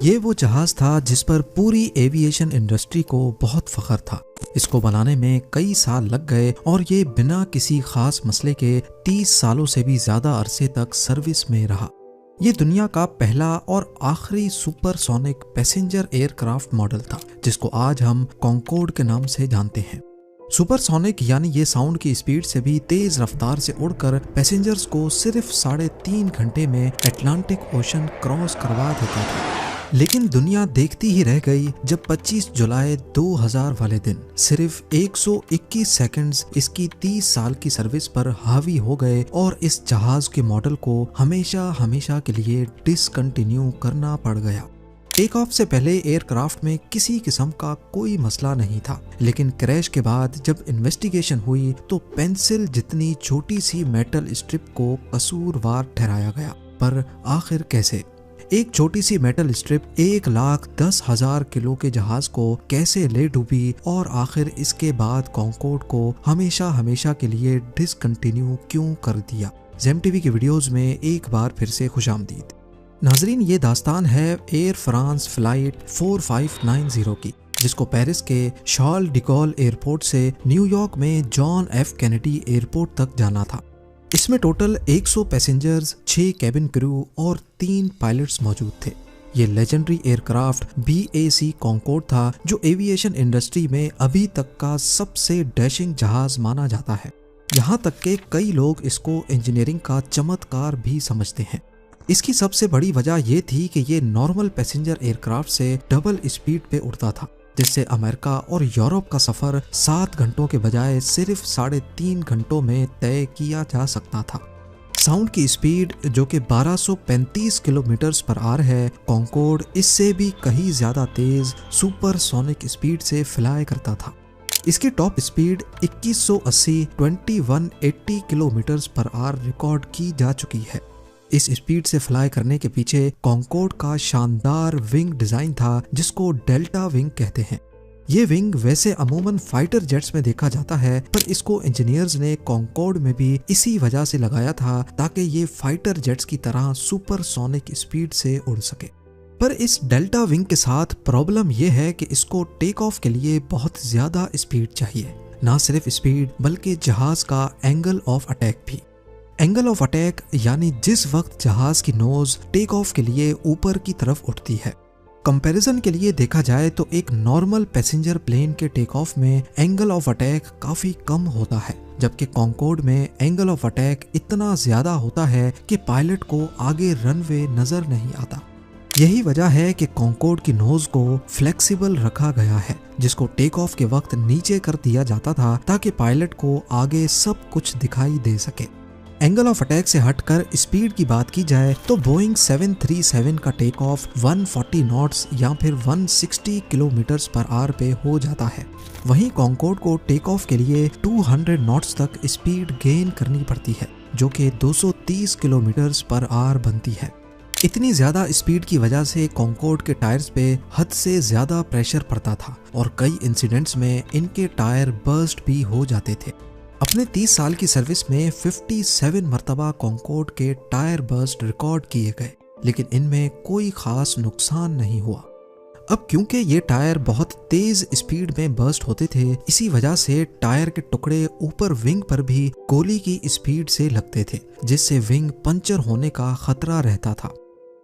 ये वो जहाज था जिस पर पूरी एविएशन इंडस्ट्री को बहुत फख्र था। इसको बनाने में कई साल लग गए और ये बिना किसी खास मसले के 30 सालों से भी ज्यादा अरसे तक सर्विस में रहा। ये दुनिया का पहला और आखिरी सुपरसोनिक पैसेंजर एयरक्राफ्ट मॉडल था, जिसको आज हम कॉन्कोर्ड के नाम से जानते हैं। सुपरसोनिक यानी ये साउंड की स्पीड से भी तेज रफ्तार से उड़कर पैसेंजर्स को सिर्फ 3.5 घंटे में अटलांटिक ओशन क्रॉस करवा देता था। लेकिन दुनिया देखती ही रह गई जब 25 जुलाई 2000 वाले दिन सिर्फ 121 सेकंड्स इसकी 30 साल की सर्विस पर हावी हो गए और इस जहाज के मॉडल को हमेशा हमेशा के लिए डिसकंटिन्यू करना पड़ गया। टेक ऑफ से पहले एयरक्राफ्ट में किसी किस्म का कोई मसला नहीं था, लेकिन क्रैश के बाद जब इन्वेस्टिगेशन हुई तो पेंसिल जितनी छोटी सी मेटल स्ट्रिप को कसूरवार ठहराया गया। पर आखिर कैसे? एक छोटी सी मेटल स्ट्रिप 1,10,000 किलो के जहाज को कैसे ले डूबी और आखिर इसके बाद कॉन्कोर्ड को हमेशा हमेशा के लिए डिसकंटिन्यू क्यों कर दिया? जेम टीवी की वीडियोस में एक बार फिर से खुशामदीद। नाजरीन, ये दास्तान है एयर फ्रांस फ्लाइट 4590 की, जिसको पेरिस के शार्ल डी गॉल एयरपोर्ट से न्यूयॉर्क में जॉन एफ कैनेडी एयरपोर्ट तक जाना था। इसमें टोटल 100 पैसेंजर्स, 6 कैबिन क्रू और 3 पायलट्स मौजूद थे। ये लेजेंडरी एयरक्राफ्ट BAC कॉन्कोर्ड था, जो एविएशन इंडस्ट्री में अभी तक का सबसे डैशिंग जहाज माना जाता है। यहाँ तक के कई लोग इसको इंजीनियरिंग का चमत्कार भी समझते हैं। इसकी सबसे बड़ी वजह ये थी कि ये नॉर्मल पैसेंजर एयरक्राफ्ट से डबल स्पीड पे उड़ता था, जिससे अमेरिका और यूरोप का सफर 7 घंटों के बजाय सिर्फ 3.5 घंटों में तय किया जा सकता था। साउंड की स्पीड जो कि 1235 किलोमीटर पर आवर है, कॉन्कोर्ड इससे भी कहीं ज्यादा तेज सुपरसोनिक स्पीड से फ्लाई करता था। इसकी top speed 2180 kilometre per hour record की जा चुकी है। इस स्पीड से फ्लाई करने के पीछे कॉन्कोर्ड का शानदार विंग डिजाइन था, जिसको डेल्टा विंग कहते हैं। ये विंग वैसे अमूमन फाइटर जेट्स में देखा जाता है, पर इसको इंजीनियर्स ने कॉन्कोर्ड में भी इसी वजह से लगाया था ताकि ये फाइटर जेट्स की तरह सुपरसोनिक स्पीड से उड़ सके। पर इस डेल्टा विंग के साथ प्रॉब्लम यह है कि इसको टेक ऑफ के लिए बहुत ज्यादा स्पीड चाहिए। ना सिर्फ स्पीड बल्कि जहाज का एंगल ऑफ अटैक भी। एंगल ऑफ अटैक यानी जिस वक्त जहाज की नोज टेक ऑफ के लिए ऊपर की तरफ उठती है। कंपैरिजन के लिए देखा जाए तो एक नॉर्मल पैसेंजर प्लेन के टेक ऑफ में एंगल ऑफ अटैक काफी कम होता है, जबकि कॉन्कोर्ड में एंगल ऑफ अटैक इतना ज्यादा होता है कि पायलट को आगे रनवे नजर नहीं आता। यही वजह है कि कॉन्कोर्ड की नोज को फ्लेक्सिबल रखा गया है, जिसको टेक ऑफ के वक्त नीचे कर दिया जाता था ताकि पायलट को आगे सब कुछ दिखाई दे सके। एंगल ऑफ अटैक से हटकर स्पीड की बात की जाए तो बोइंग 737 का टेक ऑफ 140 नॉट्स या फिर 160 किलोमीटर पर आवर पे हो जाता है। वहीं कॉन्कोर्ड को टेक ऑफ के लिए 200 नॉट्स तक स्पीड गेन करनी पड़ती है, जो कि 230 किलोमीटर पर आवर बनती है। इतनी ज्यादा स्पीड की वजह से कॉन्कोर्ड के टायर्स पे हद से ज्यादा प्रेशर पड़ता था और कई इंसिडेंट्स में इनके टायर बर्स्ट भी हो जाते थे। अपने 30 साल की सर्विस में 57 मरतबा कॉन्कोर्ड के टायर बर्स्ट रिकॉर्ड किए गए, लेकिन इनमें कोई खास नुकसान नहीं हुआ। अब क्योंकि ये टायर बहुत तेज स्पीड में बर्स्ट होते थे, इसी वजह से टायर के टुकड़े ऊपर विंग पर भी गोली की स्पीड से लगते थे, जिससे विंग पंचर होने का खतरा रहता था।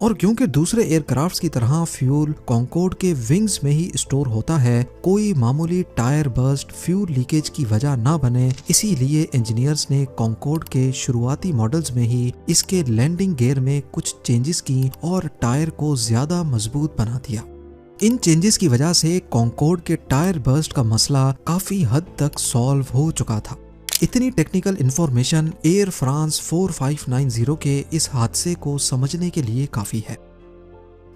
और क्योंकि दूसरे एयरक्राफ्ट्स की तरह फ्यूल कॉन्कोर्ड के विंग्स में ही स्टोर होता है, कोई मामूली टायर बर्स्ट फ्यूल लीकेज की वजह ना बने, इसीलिए इंजीनियर्स ने कॉन्कोर्ड के शुरुआती मॉडल्स में ही इसके लैंडिंग गियर में कुछ चेंजेस की और टायर को ज्यादा मजबूत बना दिया। इन चेंजेस की वजह से कॉन्कोर्ड के टायर बर्स्ट का मसला काफी हद तक सॉल्व हो चुका था। इतनी टेक्निकल इंफॉर्मेशन एयर फ्रांस 4590 के इस हादसे को समझने के लिए काफी है।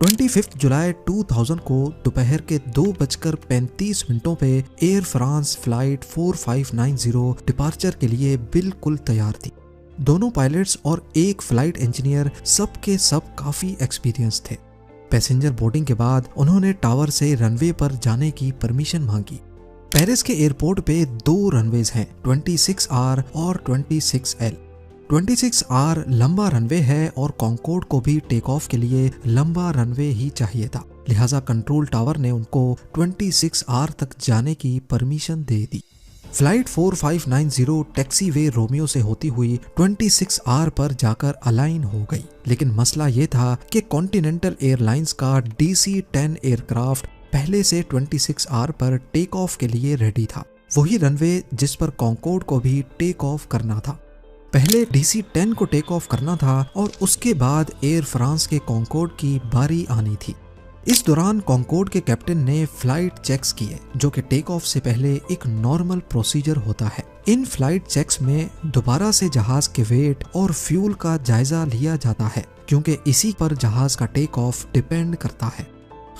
25 जुलाई 2000 को दोपहर के 2:35 पे एयर फ्रांस फ्लाइट 4590 डिपार्चर के लिए बिल्कुल तैयार थी। दोनों पायलट्स और एक फ्लाइट इंजीनियर सब के सब काफी एक्सपीरियंस थे। पैसेंजर बोर्डिंग के बाद उन्होंने टावर से रनवे पर जाने की परमिशन मांगी। पेरिस के एयरपोर्ट पे 2 रनवेज हैं, 26R और 26L। 26R लंबा रनवे है और कॉन्कोर्ड को भी टेक ऑफ के लिए लंबा रनवे ही चाहिए था, लिहाजा कंट्रोल टावर ने उनको 26R तक जाने की परमिशन दे दी। फ्लाइट 4590 टैक्सीवे रोमियो से होती हुई 26R पर जाकर अलाइन हो गई, लेकिन मसला ये था कि कॉन्टिनेंटल एयरलाइंस का DC-10 एयरक्राफ्ट पहले से 26R पर टेक ऑफ के लिए रेडी था, वही रनवे जिस पर कॉन्कोर्ड को भी टेक ऑफ करना था। पहले DC-10 को टेक ऑफ करना था और उसके बाद एयर फ्रांस के कॉन्कोर्ड की बारी आनी थी। इस दौरान कॉन्कोर्ड के कैप्टन ने फ्लाइट चेक्स किए, जो कि टेक ऑफ से पहले एक नॉर्मल प्रोसीजर होता है। इन फ्लाइट चेक्स में दोबारा से जहाज के वेट और फ्यूल का जायजा लिया जाता है, क्योंकि इसी पर जहाज का टेक ऑफ डिपेंड करता है।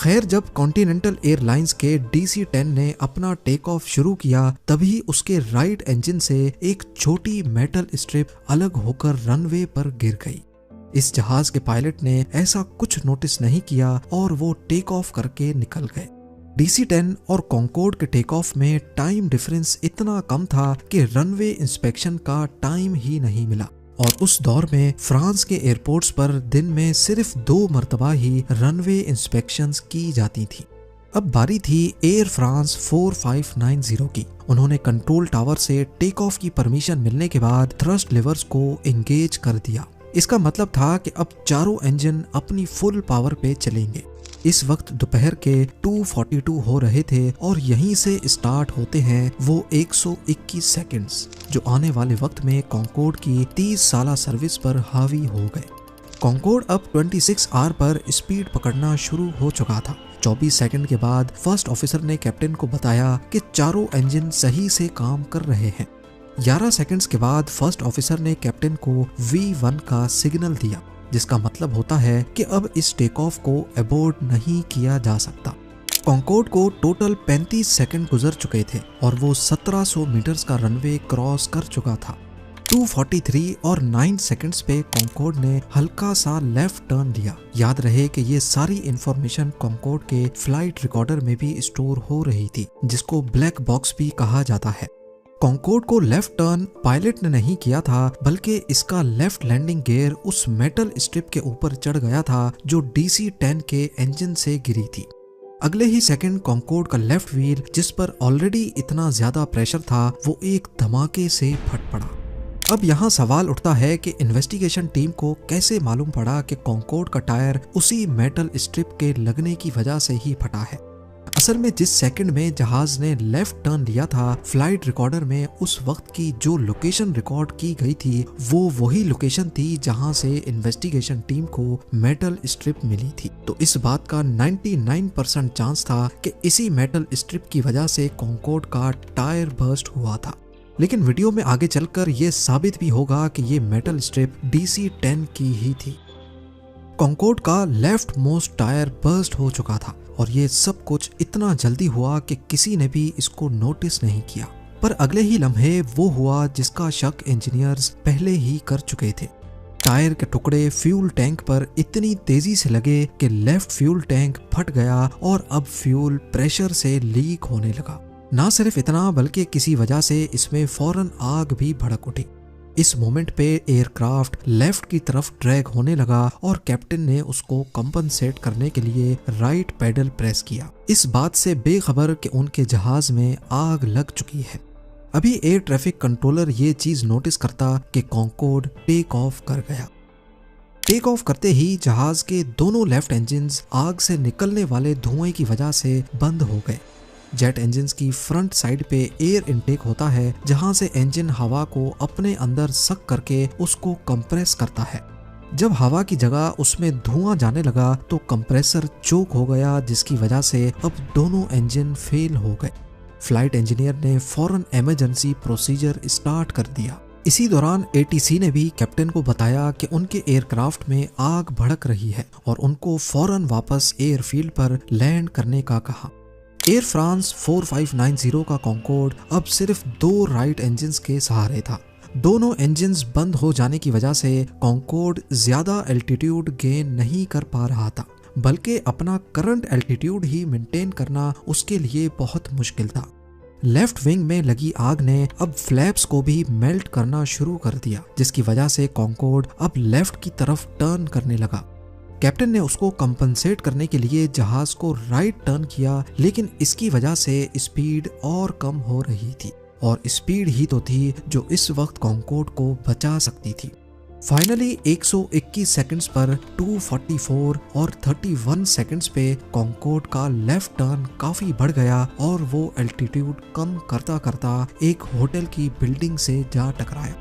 खैर, जब कॉन्टिनेंटल एयरलाइंस के DC-10 ने अपना टेक ऑफ शुरू किया, तभी उसके राइट इंजन से एक छोटी मेटल स्ट्रिप अलग होकर रनवे पर गिर गई। इस जहाज के पायलट ने ऐसा कुछ नोटिस नहीं किया और वो टेक ऑफ करके निकल गए। DC-10 और कॉन्कोर्ड के टेक ऑफ में टाइम डिफरेंस इतना कम था कि रनवे इंस्पेक्शन का टाइम ही नहीं मिला, और उस दौर में फ्रांस के एयरपोर्ट्स पर दिन में सिर्फ 2 मरतबा ही रनवे इंस्पेक्शंस की जाती थी। अब बारी थी एयर फ्रांस 4590 की। उन्होंने कंट्रोल टावर से टेक ऑफ की परमिशन मिलने के बाद थ्रस्ट लिवर्स को एंगेज कर दिया। इसका मतलब था कि अब चारों इंजन अपनी फुल पावर पे चलेंगे। इस वक्त दोपहर के 2:42 हो रहे थे और यहीं से स्टार्ट होते हैं वो 121 सेकंड्स, जो आने वाले वक्त में कॉन्कोर्ड की 30 साला सर्विस पर हावी हो गए। कॉन्कोर्ड अब 26R पर स्पीड पकड़ना शुरू हो चुका था। 24 सेकंड के बाद फर्स्ट ऑफिसर ने कैप्टन को बताया कि चारों इंजन सही से काम कर रहे हैं। 11 सेकंड्स के बाद फर्स्ट ऑफिसर ने कैप्टन को V1 का सिग्नल दिया, जिसका मतलब होता है कि अब इस टेक ऑफ को अबॉर्ट नहीं किया जा सकता। कॉन्कोर्ड को टोटल 35 सेकंड गुजर चुके थे और वो 1700 मीटर्स का रनवे क्रॉस कर चुका था। 2:43 और 9 सेकंड्स पे कॉन्कोर्ड ने हल्का सा लेफ्ट टर्न लिया। याद रहे कि ये सारी इंफॉर्मेशन कॉन्कोर्ड के फ्लाइट रिकॉर्डर में भी स्टोर हो रही थी, जिसको ब्लैक बॉक्स भी कहा जाता है। कॉन्कोर्ड को लेफ्ट टर्न पायलट ने नहीं किया था, बल्कि इसका लेफ्ट लैंडिंग गियर उस मेटल स्ट्रिप के ऊपर चढ़ गया था जो DC-10 के इंजन से गिरी थी। अगले ही सेकंड कॉन्कोर्ड का लेफ्ट व्हील, जिस पर ऑलरेडी इतना ज्यादा प्रेशर था, वो एक धमाके से फट पड़ा। अब यहाँ सवाल उठता है कि इन्वेस्टिगेशन टीम को कैसे मालूम पड़ा कि कॉन्कोर्ड का टायर उसी मेटल स्ट्रिप के लगने की वजह से ही फटा है। असल में जिस सेकंड में जहाज ने लेफ्ट टर्न लिया था, फ्लाइट रिकॉर्डर में उस वक्त की जो लोकेशन रिकॉर्ड की गई थी, वो वही लोकेशन थी जहां से इन्वेस्टिगेशन टीम को मेटल स्ट्रिप मिली थी। तो इस बात का 99% चांस था कि इसी मेटल स्ट्रिप की वजह से कॉन्कोर्ड का टायर बर्स्ट हुआ था। लेकिन वीडियो में आगे चलकर ये साबित भी होगा कि ये मेटल स्ट्रिप DC-10 की ही थी। कॉन्कोर्ड का लेफ्ट मोस्ट टायर बर्स्ट हो चुका था और ये सब कुछ इतना जल्दी हुआ कि किसी ने भी इसको नोटिस नहीं किया। पर अगले ही लम्हे वो हुआ जिसका शक इंजीनियर्स पहले ही कर चुके थे। टायर के टुकड़े फ्यूल टैंक पर इतनी तेजी से लगे कि लेफ्ट फ्यूल टैंक फट गया और अब फ्यूल प्रेशर से लीक होने लगा। ना सिर्फ इतना, बल्कि किसी वजह से इसमें फौरन आग भी भड़क उठी। इस मोमेंट पे एयरक्राफ्ट लेफ्ट की तरफ ड्रैग होने लगा और कैप्टन ने उसको कंपनसेट करने के लिए राइट पैडल प्रेस किया, इस बात से बेखबर कि उनके जहाज में आग लग चुकी है। अभी एयर ट्रैफिक कंट्रोलर ये चीज नोटिस करता कि कॉन्कोर्ड टेक ऑफ कर गया। टेक ऑफ करते ही जहाज के दोनों लेफ्ट इंजन आग से निकलने वाले धुएं की वजह से बंद हो गए। जेट इंजन्स की फ्रंट साइड पे एयर इनटेक होता है, जहां से इंजन हवा को अपने अंदर सक करके उसको कंप्रेस करता है। जब हवा की जगह उसमें धुआं जाने लगा तो कंप्रेसर चोक हो गया, जिसकी वजह से अब दोनों इंजन फेल हो गए। फ्लाइट इंजीनियर ने फौरन इमरजेंसी प्रोसीजर स्टार्ट कर दिया। इसी दौरान ATC ने भी कैप्टन को बताया कि उनके एयरक्राफ्ट में आग भड़क रही है और उनको फौरन वापस एयरफील्ड पर लैंड करने का कहा। एयर फ्रांस 4590 का कॉन्कोर्ड अब सिर्फ 2 राइट इंजन्स के सहारे था। दोनों इंजन्स बंद हो जाने की वजह से कॉन्कोर्ड ज्यादा एल्टीट्यूड गेन नहीं कर पा रहा था, बल्कि अपना करंट एल्टीट्यूड ही मेंटेन करना उसके लिए बहुत मुश्किल था। लेफ्ट विंग में लगी आग ने अब फ्लैप्स को भी मेल्ट करना शुरू कर दिया, जिसकी वजह से कॉन्कॉर्ड अब लेफ्ट की तरफ टर्न करने लगा। कैप्टन ने उसको कंपनसेट करने के लिए जहाज को राइट टर्न किया, लेकिन इसकी वजह से स्पीड और कम हो रही थी, और स्पीड ही तो थी जो इस वक्त कॉन्कॉर्ड को बचा सकती थी। फाइनली 121 सेकंड्स पर 244 और 31 सेकंड्स पे कॉन्कॉर्ड का लेफ्ट टर्न काफी बढ़ गया और वो एल्टीट्यूड कम करता करता एक होटल की बिल्डिंग से जा टकराया।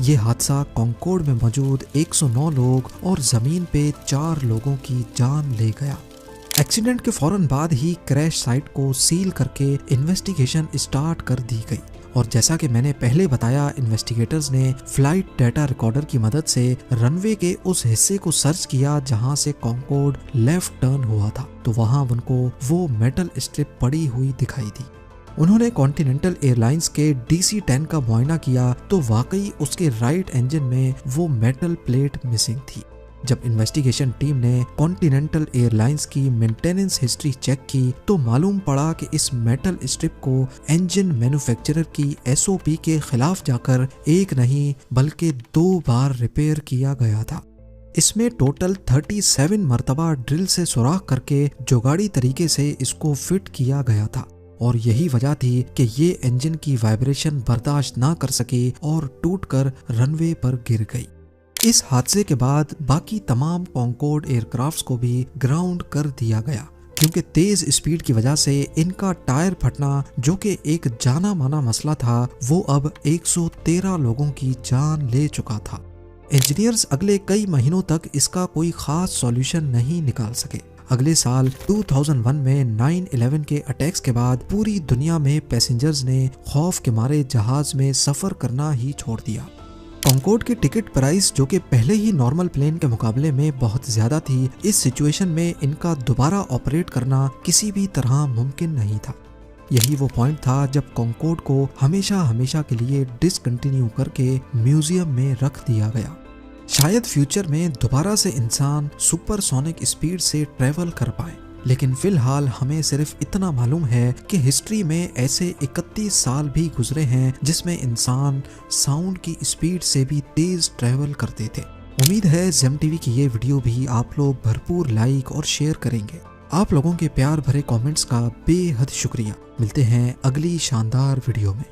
ये हादसा कॉन्कॉर्ड में मौजूद 109 लोग और जमीन पे 4 लोगों की जान ले गया। एक्सीडेंट के फौरन बाद ही क्रैश साइट को सील करके इन्वेस्टिगेशन स्टार्ट कर दी गई, और जैसा कि मैंने पहले बताया, इन्वेस्टिगेटर्स ने फ्लाइट डाटा रिकॉर्डर की मदद से रनवे के उस हिस्से को सर्च किया जहां से कॉन्कॉर्ड लेफ्ट टर्न हुआ था, तो वहां उनको वो मेटल स्ट्रिप पड़ी हुई दिखाई दी। उन्होंने कॉन्टिनेंटल एयरलाइंस के DC-10 का मुआयना किया तो वाकई उसके राइट इंजन में वो मेटल प्लेट मिसिंग थी। जब इन्वेस्टिगेशन टीम ने कॉन्टिनेंटल एयरलाइंस की मेंटेनेंस हिस्ट्री चेक की तो मालूम पड़ा कि इस मेटल स्ट्रिप को इंजन मैन्युफैक्चरर की SOP के खिलाफ जाकर एक नहीं बल्कि 2 बार रिपेयर किया गया था। इसमें टोटल 37 मरतबा ड्रिल से सुराख करके जुगाड़ी तरीके से इसको फिट किया गया था, और यही वजह थी कि ये इंजन की वाइब्रेशन बर्दाश्त ना कर सकी और टूटकर रनवे पर गिर गई। इस हादसे के बाद बाकी तमाम कॉन्कॉर्ड एयरक्राफ्ट्स को भी ग्राउंड कर दिया गया, क्योंकि तेज स्पीड की वजह से इनका टायर फटना, जो कि एक जाना माना मसला था, वो अब 113 लोगों की जान ले चुका था। इंजीनियर्स अगले कई महीनों तक इसका कोई खास सॉल्यूशन नहीं निकाल सके। अगले साल 2001 में 9/11 के अटैक्स के बाद पूरी दुनिया में पैसेंजर्स ने खौफ के मारे जहाज में सफर करना ही छोड़ दिया। कॉन्कॉर्ड की टिकट प्राइस, जो कि पहले ही नॉर्मल प्लेन के मुकाबले में बहुत ज्यादा थी, इस सिचुएशन में इनका दोबारा ऑपरेट करना किसी भी तरह मुमकिन नहीं था। यही वो पॉइंट था जब कॉन्कॉर्ड को हमेशा हमेशा के लिए डिसकंटिन्यू करके म्यूजियम में रख दिया गया। शायद फ्यूचर में दोबारा से इंसान सुपरसोनिक स्पीड से ट्रेवल कर पाए, लेकिन फिलहाल हमें सिर्फ इतना मालूम है कि हिस्ट्री में ऐसे 31 साल भी गुजरे हैं जिसमें इंसान साउंड की स्पीड से भी तेज ट्रेवल करते थे। उम्मीद है जेम टीवी की ये वीडियो भी आप लोग भरपूर लाइक और शेयर करेंगे। आप लोगों के प्यार भरे कमेंट्स का बेहद शुक्रिया। मिलते हैं अगली शानदार वीडियो में।